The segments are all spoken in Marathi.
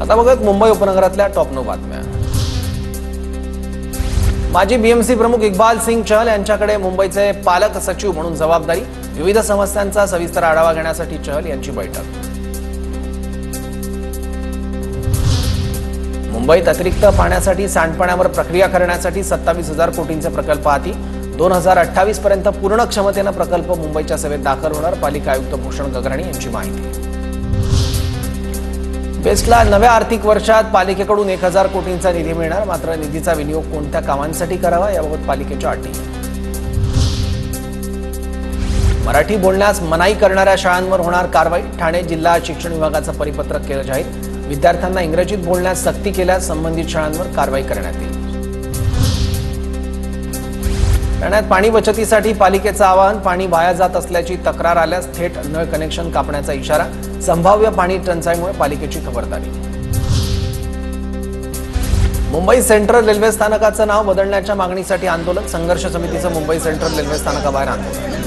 आता बघूयात मुंबई उपनगरातल्या टॉप 9 बातम्या। माजी बीएमसी प्रमुख इक्बाल सिंग चहल यांच्याकडे मुंबईचे पालक सचिव म्हणून जबाबदारी। विविध समस्यांचा सविस्तर आढावा घेण्यासाठी चहल यांची बैठक। मुंबईत अतिरिक्त पाण्यासाठी सांडपाण्यावर प्रक्रिया करण्यासाठी 27,000 कोटींचे प्रकल्प हाती। 2028 पर्यंत पूर्ण क्षमतेने प्रकल्प मुंबईच्या सेवेत दाखल होणार। पालिका आयुक्त भूषण गगराणी यांची माहिती। बेस्टला नव्या आर्थिक वर्षात पालिकेकडून 1,000 कोटींचा निधी मिळणार। मात्र निधीचा विनियोग कोणत्या कामांसाठी करावा याबाबत पालिकेच्या अटी। मराठी बोलण्यास मनाई करणाऱ्या शाळांवर होणार कारवाई। ठाणे जिल्हा शिक्षण विभागाचं परिपत्रक केलं जाहीर। विद्यार्थ्यांना इंग्रजीत बोलण्यास सक्ती केल्यास संबंधित शाळांवर कारवाई करण्यात येईल। ठाण्यात पाणी बचतीसाठी पालिकेचं आवाहन। पाणी वाया जात असल्याची तक्रार आल्यास थेट नळ कनेक्शन कापण्याचा इशारा। संभाव्य पाणी टंचाईमुळे पालिकेची खबरदारी। मुंबई सेंट्रल रेल्वे स्थानकाचं नाव बदलण्याच्या मागणीसाठी आंदोलन। संघर्ष समितीचं मुंबई सेंट्रल रेल्वे स्थानकाबाहेर आंदोलन।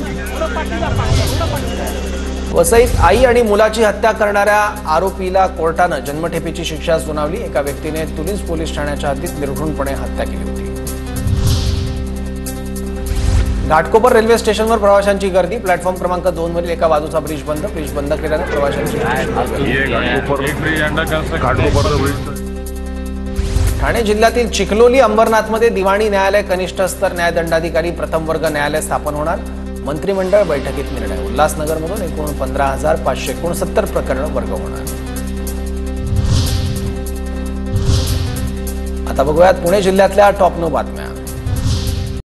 वसईत आई आणि मुलाची हत्या करणाऱ्या आरोपीला कोर्टानं जन्मठेपेची शिक्षा सुनावली। एका व्यक्तीने तुलीस पोलीस ठाण्याच्या हद्दीत निर्घृणपणे हत्या केली होती। घाटकोपर रेल्वे स्टेशनवर प्रवाशांची गर्दी। प्लॅटफॉर्म क्रमांक 2 वरील एका बाजूचा ब्रिज बंद केल्याने प्रवाशांची। ठाणे जिल्ह्यातील चिखलोली अंबरनाथमध्ये दिवाणी न्यायालय कनिष्ठ स्तर न्यायदंडाधिकारी प्रथम वर्ग न्यायालय स्थापन होणार। मंत्रिमंडळ बैठकीत निर्णय। उल्हासनगरमधून एकूण 15,569 प्रकरणं वर्ग होणार। आता बघूयात पुणे जिल्ह्यातल्या टॉप 9 बातम्या।